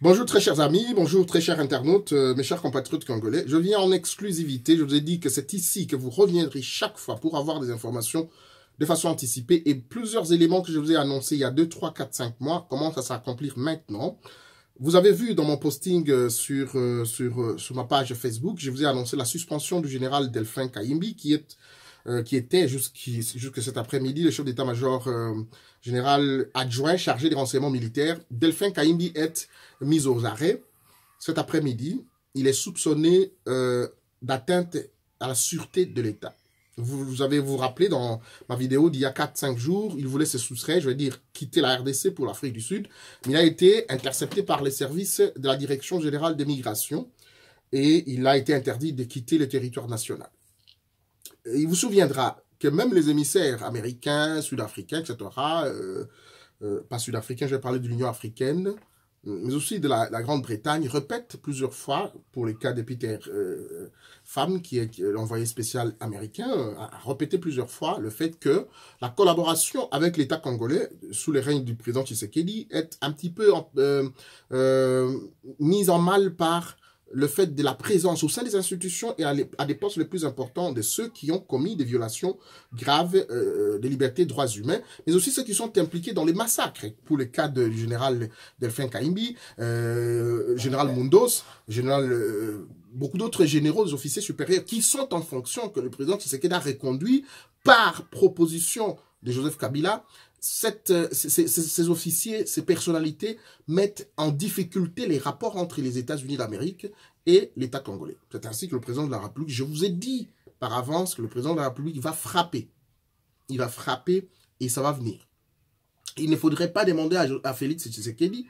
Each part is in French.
Bonjour très chers amis, bonjour très chers internautes, mes chers compatriotes congolais. Je viens en exclusivité, je vous ai dit que c'est ici que vous reviendrez chaque fois pour avoir des informations de façon anticipée et plusieurs éléments que je vous ai annoncés il y a 2, 3, 4, 5 mois commencent à s'accomplir maintenant. Vous avez vu dans mon posting sur ma page Facebook, je vous ai annoncé la suspension du général Delphin Kayimbi qui était jusque cet après-midi le chef d'état-major général adjoint chargé des renseignements militaires. Delphin Kayimbi est mis aux arrêts cet après-midi. Il est soupçonné d'atteinte à la sûreté de l'État. Vous avez vous rappelé dans ma vidéo d'il y a 4-5 jours, il voulait se soustraire, je veux dire quitter la RDC pour l'Afrique du Sud, mais il a été intercepté par les services de la Direction générale des migrations et il a été interdit de quitter le territoire national. Il vous souviendra que même les émissaires américains, sud-africains, etc., pas sud-africains, je vais parler de l'Union africaine, mais aussi de la Grande-Bretagne, répètent plusieurs fois, pour le cas de Peter Pham, qui est l'envoyé spécial américain, a répété plusieurs fois le fait que la collaboration avec l'État congolais, sous le règne du président Tshisekedi, est un petit peu mise en mal par le fait de la présence au sein des institutions et à des postes les plus importants de ceux qui ont commis des violations graves des libertés et droits humains, mais aussi ceux qui sont impliqués dans les massacres. Pour le cas du général Delphin Kayimbi, général Mundos, beaucoup d'autres généraux, des officiers supérieurs qui sont en fonction que le président Tshisekedi a reconduit par proposition de Joseph Kabila. Ces officiers, ces personnalités mettent en difficulté les rapports entre les États-Unis d'Amérique et l'État congolais. C'est ainsi que le président de la République, je vous ai dit par avance que le président de la République va frapper. Il va frapper et ça va venir. Il ne faudrait pas demander à Félix Tshisekedi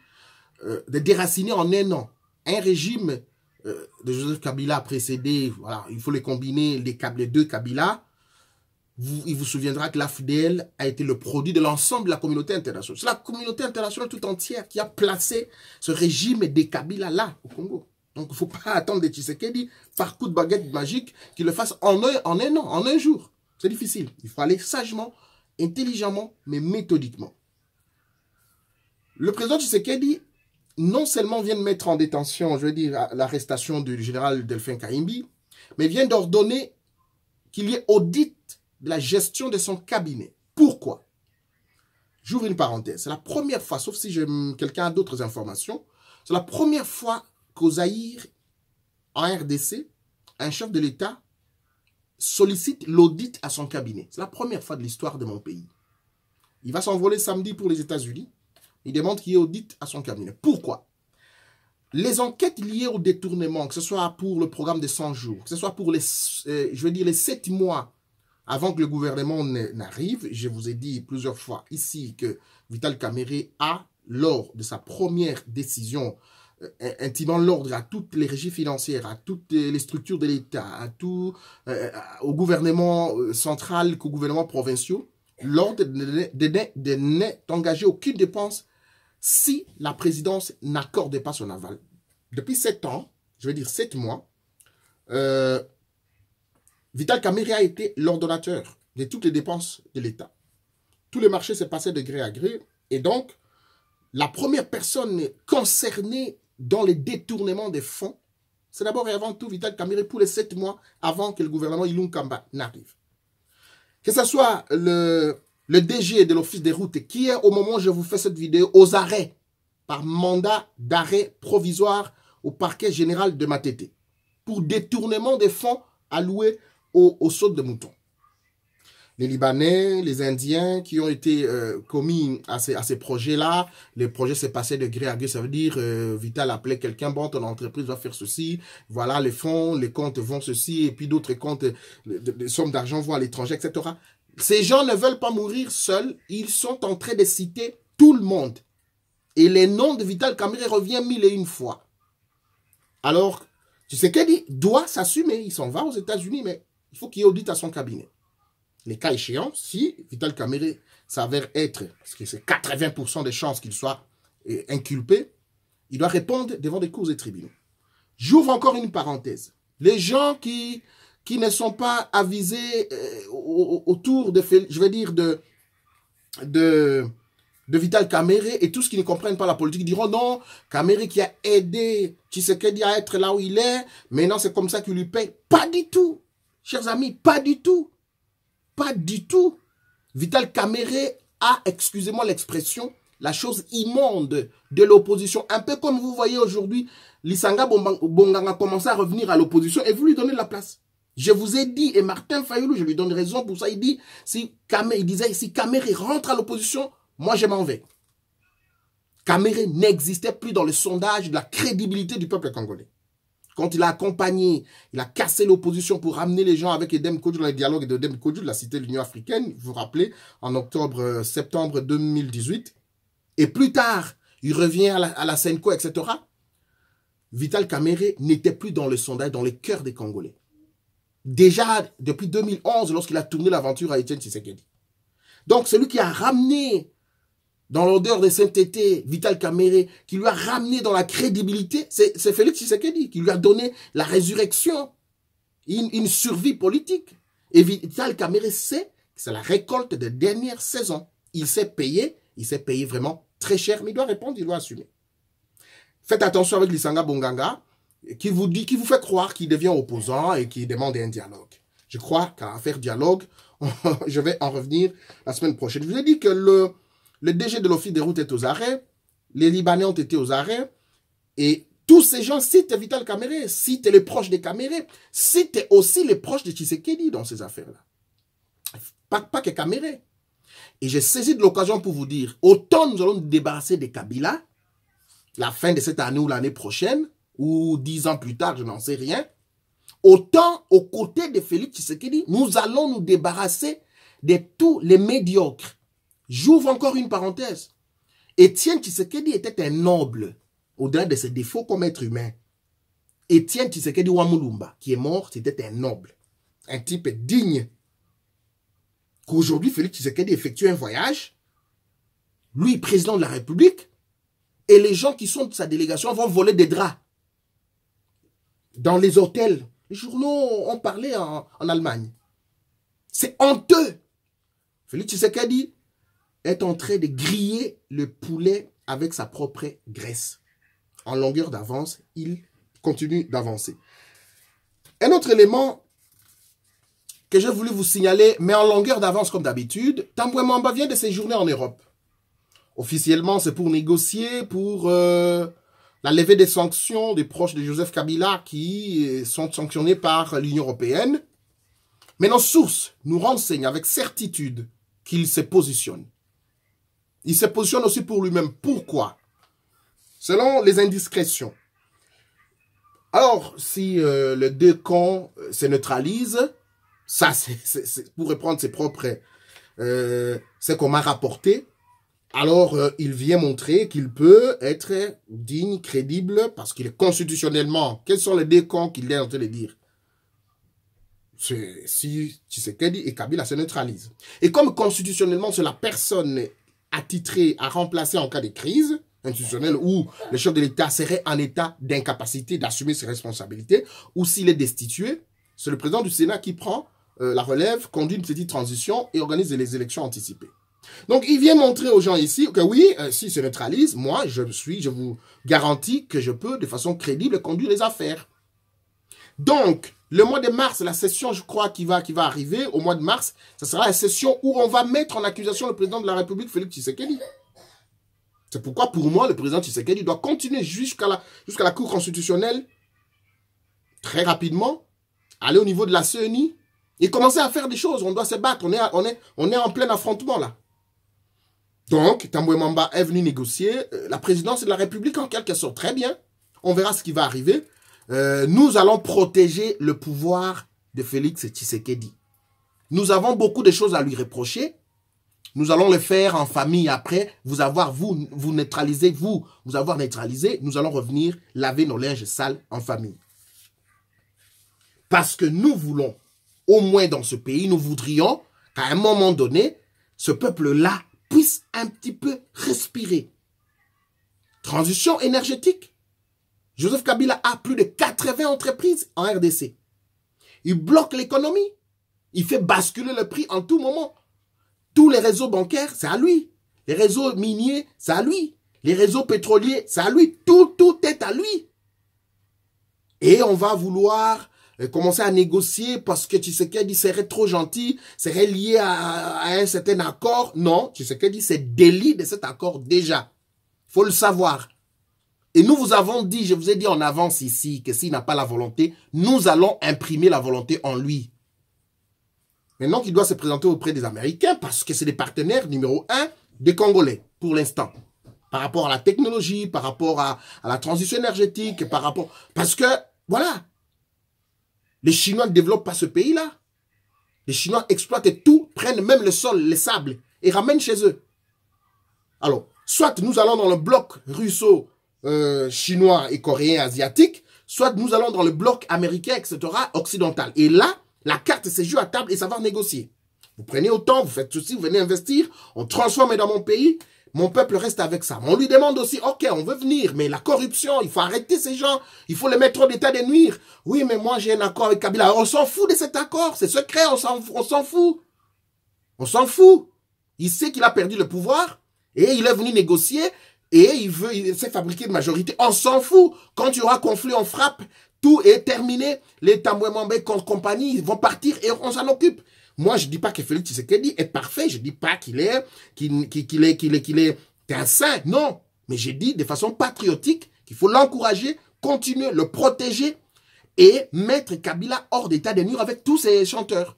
de déraciner en un an un régime de Joseph Kabila précédé. Voilà, il faut les combiner, les deux Kabila. Il vous souviendra que l'AFDL a été le produit de l'ensemble de la communauté internationale. C'est la communauté internationale tout entière qui a placé ce régime des Kabila là, au Congo. Donc, il ne faut pas attendre de Tshisekedi, par coup de baguette magique, qu'il le fasse en un an, en un jour. C'est difficile. Il faut aller sagement, intelligemment, mais méthodiquement. Le président Tshisekedi, non seulement vient de mettre en détention, je veux dire, l'arrestation du général Delphin Kayimbi, mais vient d'ordonner qu'il y ait audit de la gestion de son cabinet. Pourquoi? J'ouvre une parenthèse. C'est la première fois, sauf si quelqu'un a d'autres informations, c'est la première fois qu'au Zaïre, en RDC, un chef de l'État sollicite l'audit à son cabinet. C'est la première fois de l'histoire de mon pays. Il va s'envoler samedi pour les États-Unis. Il demande qu'il y ait audit à son cabinet. Pourquoi? Les enquêtes liées au détournement, que ce soit pour le programme de 100 jours, que ce soit pour les 7 mois avant que le gouvernement n'arrive, je vous ai dit plusieurs fois ici que Vital Kamerhe a, lors de sa première décision, intimant l'ordre à toutes les régies financières, à toutes les structures de l'État, au gouvernement central, qu'au gouvernement provinciaux, l'ordre de n'engager aucune dépense si la présidence n'accordait pas son aval. Depuis 7 ans, je veux dire 7 mois, Vital Kamerhe a été l'ordonnateur de toutes les dépenses de l'État. Tous les marchés se passaient de gré à gré. Et donc, la première personne concernée dans les détournements des fonds, c'est d'abord et avant tout Vital Kamerhe pour les 7 mois avant que le gouvernement Ilunga Kamba n'arrive. Que ce soit le DG de l'Office des routes qui est, au moment où je vous fais cette vidéo, aux arrêts, par mandat d'arrêt provisoire au parquet général de Matete, pour détournement des fonds alloués aux sautes de moutons. Les Libanais, les Indiens qui ont été commis à ces projets-là, les projets se passaient de gré à gré, ça veut dire Vital appelait quelqu'un, bon, ton entreprise va faire ceci, voilà les fonds, les comptes vont ceci, et puis d'autres comptes, des sommes d'argent vont à l'étranger, etc. Ces gens ne veulent pas mourir seuls, ils sont en train de citer tout le monde. Et les noms de Vital Kamerhe reviennent 1001 fois. Alors, Tshisekedi doit s'assumer, il s'en va aux États-Unis, mais il faut qu'il y ait audit à son cabinet. Les cas échéants, si Vital Kamerhe s'avère être, parce que c'est 80% des chances qu'il soit inculpé, il doit répondre devant des cours et tribunaux. J'ouvre encore une parenthèse. Les gens qui ne sont pas avisés autour de, je vais dire, de de Vital Kamerhe et tous qui ne comprennent pas la politique diront non, Kamerhe qui a aidé Tshisekedi à être là où il est, maintenant c'est comme ça qu'il lui paye. Pas du tout, chers amis, pas du tout. Pas du tout. Vital Kamerhe a, excusez-moi l'expression, la chose immonde de l'opposition. Un peu comme vous voyez aujourd'hui, Lisanga Bonganga commence à revenir à l'opposition et vous lui donnez la place. Je vous ai dit, et Martin Fayoulou, je lui donne raison pour ça, il dit, si Kamerhe rentre à l'opposition, moi je m'en vais. Kamerhe n'existait plus dans le sondage de la crédibilité du peuple congolais. Quand il a accompagné, il a cassé l'opposition pour ramener les gens avec Edem Kodjo dans les dialogues de Edem Kodjo de la cité de l'Union africaine, vous vous rappelez, en septembre 2018. Et plus tard, il revient à la Senko, etc. Vital Kamerhe n'était plus dans le sondage, dans les cœurs des Congolais. Déjà, depuis 2011, lorsqu'il a tourné l'aventure à Etienne Tshisekedi. Donc, celui qui a ramené dans l'odeur de sainteté Vital Kamerhe, qui lui a ramené dans la crédibilité, c'est Félix Tshisekedi, qui lui a donné la résurrection, une survie politique. Et Vital Kamerhe sait que c'est la récolte des dernières saisons. Il s'est payé vraiment très cher, mais il doit répondre, il doit assumer. Faites attention avec Lisanga Bonganga, qui vous fait croire qu'il devient opposant et qui demande un dialogue. Je crois qu'à faire dialogue, je vais en revenir la semaine prochaine. Je vous ai dit que le DG de l'Office des routes est aux arrêts, les Libanais ont été aux arrêts, et tous ces gens citent Vital Kamerhe, citent les proches de Kamerhe, citent aussi les proches de Tshisekedi dans ces affaires-là. Pas que Kamerhe. Et j'ai saisi de l'occasion pour vous dire, autant nous allons nous débarrasser des Kabila, la fin de cette année ou l'année prochaine, ou 10 ans plus tard, je n'en sais rien, autant aux côtés de Félix Tshisekedi, nous allons nous débarrasser de tous les médiocres. J'ouvre encore une parenthèse. Etienne Tshisekedi était un noble, au-delà de ses défauts comme être humain. Etienne Tshisekedi Wamulumba, qui est mort, c'était un noble, un type digne. Qu'aujourd'hui, Félix Tshisekedi effectue un voyage, lui, président de la République, et les gens qui sont de sa délégation vont voler des draps dans les hôtels. Les journaux ont parlé en Allemagne. C'est honteux. Félix Tshisekedi est en train de griller le poulet avec sa propre graisse. En longueur d'avance, il continue d'avancer. Un autre élément que j'ai voulu vous signaler, mais en longueur d'avance comme d'habitude, Tambwe Mwamba vient de séjourner en Europe. Officiellement, c'est pour négocier, pour la levée des sanctions des proches de Joseph Kabila qui sont sanctionnés par l'Union européenne. Mais nos sources nous renseignent avec certitude qu'il se positionne. Il se positionne aussi pour lui-même. Pourquoi? Selon les indiscrétions. Alors, si les deux camps se neutralisent, ça, c'est pour reprendre ses propres... c'est qu'on m'a rapporté. Alors, il vient montrer qu'il peut être digne, crédible, parce qu'il est constitutionnellement... Quels sont les deux camps qu'il est en train de dire? Si Tshisekedi et Kabila se neutralisent. Et comme constitutionnellement, c'est la personne attitrée à remplacer en cas de crise institutionnelle où le chef de l'État serait en état d'incapacité d'assumer ses responsabilités, ou s'il est destitué, c'est le président du Sénat qui prend la relève, conduit une petite transition et organise les élections anticipées. Donc, il vient montrer aux gens ici que oui, s'il se neutralise, moi, je vous garantis que je peux, de façon crédible, conduire les affaires. Donc, le mois de mars, la session, je crois, qui va arriver, au mois de mars, ce sera la session où on va mettre en accusation le président de la République, Félix Tshisekedi. C'est pourquoi, pour moi, le président Tshisekedi doit continuer jusqu'à la Cour constitutionnelle, très rapidement, aller au niveau de la CENI, et commencer à faire des choses. On doit se battre. On est en plein affrontement, là. Donc, Tambwe Mwamba est venu négocier la présidence de la République en quelque sorte. Très bien. On verra ce qui va arriver. Nous allons protéger le pouvoir de Félix Tshisekedi. Nous avons beaucoup de choses à lui reprocher. Nous allons le faire en famille après. Vous avoir neutralisé. Nous allons revenir laver nos linges sales en famille. Parce que nous voulons, au moins dans ce pays, nous voudrions qu'à un moment donné, ce peuple-là puisse un petit peu respirer. Transition énergétique. Joseph Kabila a plus de 80 entreprises en RDC. Il bloque l'économie. Il fait basculer le prix en tout moment. Tous les réseaux bancaires, c'est à lui. Les réseaux miniers, c'est à lui. Les réseaux pétroliers, c'est à lui. Tout est à lui. Et on va vouloir commencer à négocier parce que Tshisekedi serait trop gentil, serait lié à un certain accord. Non, Tshisekedi, c'est délit de cet accord déjà. Il faut le savoir. Et nous vous avons dit, je vous ai dit en avance ici, que s'il n'a pas la volonté, nous allons imprimer la volonté en lui. Maintenant qu'il doit se présenter auprès des Américains parce que c'est les partenaires numéro 1 des Congolais, pour l'instant. Par rapport à la technologie, par rapport à la transition énergétique, par rapport... Parce que, voilà, les Chinois ne développent pas ce pays-là. Les Chinois exploitent tout, prennent même le sol, les sables, et ramènent chez eux. Alors, soit nous allons dans le bloc russo-chinois et coréen asiatique, soit nous allons dans le bloc américain, etc., occidental. Et là, la carte se joue à table et savoir négocier. Vous prenez autant, vous faites ceci, vous venez investir, on transforme dans mon pays, mon peuple reste avec ça. On lui demande aussi, ok, on veut venir, mais la corruption, il faut arrêter ces gens, il faut les mettre en état de nuire. Oui, mais moi j'ai un accord avec Kabila. Alors, on s'en fout de cet accord, c'est secret, on s'en fout. On s'en fout. Il sait qu'il a perdu le pouvoir et il est venu négocier et il s'est fabriqué une majorité. On s'en fout. Quand il y aura conflit, on frappe, tout est terminé. Les Tamboué-Mambé compagnie, ils vont partir et on s'en occupe. Moi, je ne dis pas que Félix Tshisekedi est parfait. Je ne dis pas qu'il est un saint. Non. Mais j'ai dit de façon patriotique qu'il faut l'encourager, continuer, le protéger et mettre Kabila hors d'état de nuire avec tous ses chanteurs.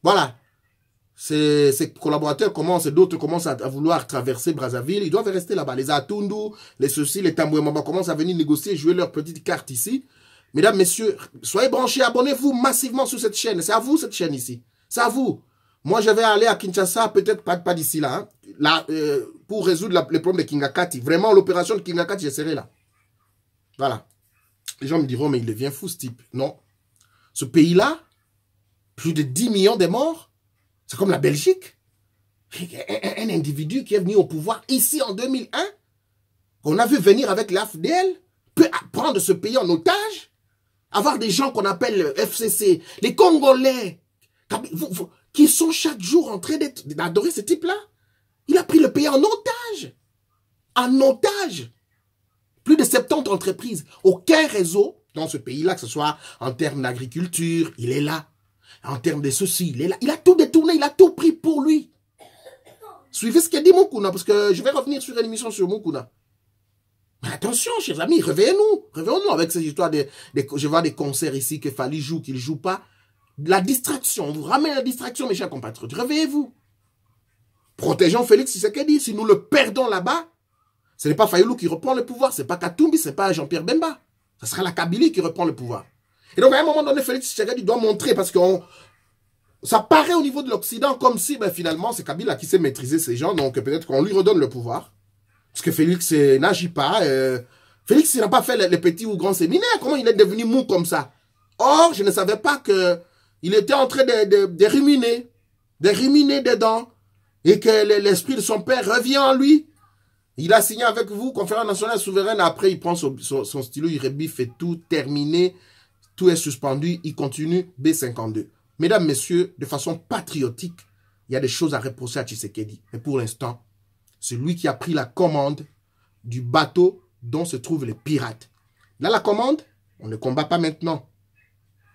Voilà. Ses collaborateurs commencent, d'autres commencent à vouloir traverser Brazzaville. Ils doivent rester là-bas. Les Atundu, les ceci, les Tamboué-Mamba commencent à venir négocier, jouer leur petite carte ici. Mesdames, messieurs, soyez branchés, abonnez-vous massivement sur cette chaîne. C'est à vous cette chaîne ici. C'est à vous. Moi, je vais aller à Kinshasa, peut-être pas d'ici là, hein. Là pour résoudre les problèmes de Kingakati. Vraiment, l'opération de Kingakati, je serai là. Voilà. Les gens me diront, mais il devient fou, ce type. Non. Ce pays-là, plus de 10 millions de morts, c'est comme la Belgique. Un individu qui est venu au pouvoir ici en 2001, qu'on a vu venir avec l'AFDL, peut prendre ce pays en otage, avoir des gens qu'on appelle FCC, les Congolais, qui sont chaque jour en train d'adorer ce type-là. Il a pris le pays en otage. En otage. Plus de 70 entreprises. Aucun réseau dans ce pays-là, que ce soit en termes d'agriculture, il est là. En termes de ceci, il est là. Il a tout détourné, il a tout pris pour lui. Suivez ce qu'a dit Moukouna, parce que je vais revenir sur une émission sur Moukouna. Mais attention, chers amis, réveillez-nous. Réveillons-nous avec ces histoires je vois des concerts ici que Fali joue, qu'il ne joue pas. La distraction, on vous ramène la distraction, mes chers compatriotes. Réveillez-vous. Protégeons Félix Tshisekedi. Si nous le perdons là-bas, ce n'est pas Fayulu qui reprend le pouvoir, ce n'est pas Katumbi, ce n'est pas Jean-Pierre Bemba. Ce sera la Kabylie qui reprend le pouvoir. Et donc, à un moment donné, Félix Tshisekedi doit montrer, parce que ça paraît au niveau de l'Occident comme si, ben, finalement, c'est Kabila qui sait maîtriser ces gens, donc peut-être qu'on lui redonne le pouvoir. Parce que Félix n'agit pas. Félix n'a pas fait les petits ou grands séminaires. Comment il est devenu mou comme ça? Or, je ne savais pas qu'il était en train de ruminer dedans, et que l'esprit de son père revient en lui. Il a signé avec vous, conférence nationale souveraine, après il prend son stylo, il rebiffe et tout, terminé, tout est suspendu, il continue B52. Mesdames, messieurs, de façon patriotique, il y a des choses à reprocher à Tshisekedi. Mais pour l'instant, c'est lui qui a pris la commande du bateau dont se trouvent les pirates. Là, la commande, on ne combat pas maintenant.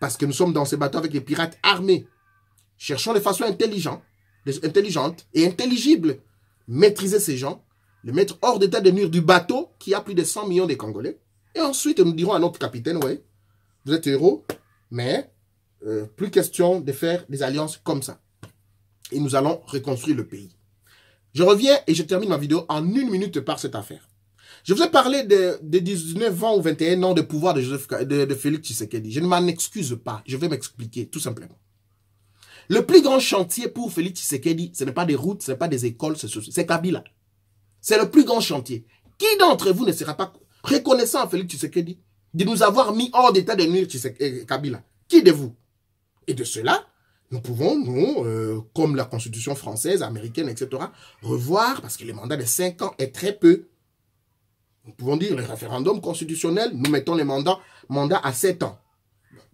Parce que nous sommes dans ces bateaux avec les pirates armés. Cherchons de façon intelligente et intelligible. Maîtriser ces gens, les mettre hors d'état de nuire du bateau qui a plus de 100 millions de Congolais. Et ensuite, nous dirons à notre capitaine, ouais, vous êtes héros, mais plus question de faire des alliances comme ça. Et nous allons reconstruire le pays. Je reviens et je termine ma vidéo en 1 minute par cette affaire. Je vous ai parlé de 19 ans ou 21 ans de pouvoir de Félix Tshisekedi. Je ne m'en excuse pas. Je vais m'expliquer, tout simplement. Le plus grand chantier pour Félix Tshisekedi, ce n'est pas des routes, ce n'est pas des écoles, c'est Kabila. C'est le plus grand chantier. Qui d'entre vous ne sera pas reconnaissant à Félix Tshisekedi de nous avoir mis hors d'état de nuire Kabila? Qui de vous? Et de cela, nous pouvons, nous, comme la constitution française, américaine, etc., revoir, parce que le mandat de 5 ans est très peu. Nous pouvons dire le référendum constitutionnel, nous mettons les mandats à 7 ans.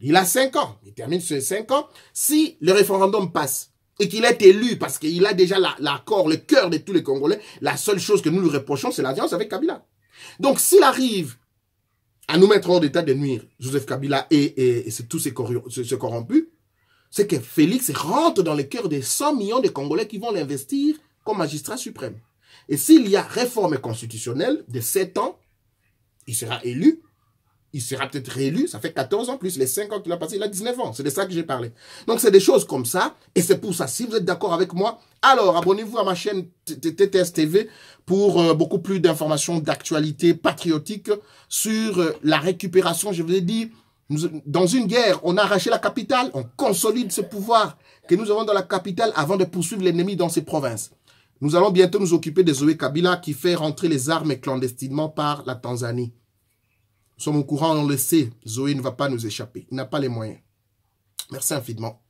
Il a 5 ans, il termine ces 5 ans. Si le référendum passe, et qu'il est élu parce qu'il a déjà l'accord, le cœur de tous les Congolais, la seule chose que nous lui reprochons, c'est l'alliance avec Kabila. Donc, s'il arrive à nous mettre hors d'état de nuire, Joseph Kabila et tous ces corrompus, c'est que Félix rentre dans le cœur des 100 millions de Congolais qui vont l'investir comme magistrat suprême. Et s'il y a réforme constitutionnelle de 7 ans, il sera élu. Il sera peut-être réélu, ça fait 14 ans, plus les 5 ans qu'il a passé, il a 19 ans. C'est de ça que j'ai parlé. Donc, c'est des choses comme ça. Et c'est pour ça, si vous êtes d'accord avec moi, alors abonnez-vous à ma chaîne TTS TV pour beaucoup plus d'informations d'actualité patriotique sur la récupération. Je vous ai dit, dans une guerre, on a arraché la capitale, on consolide ce pouvoir que nous avons dans la capitale avant de poursuivre l'ennemi dans ses provinces. Nous allons bientôt nous occuper de Zoé Kabila qui fait rentrer les armes clandestinement par la Tanzanie. Nous sommes au courant, on le sait. Zoé ne va pas nous échapper. Il n'a pas les moyens. Merci infiniment.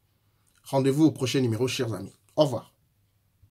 Rendez-vous au prochain numéro, chers amis. Au revoir.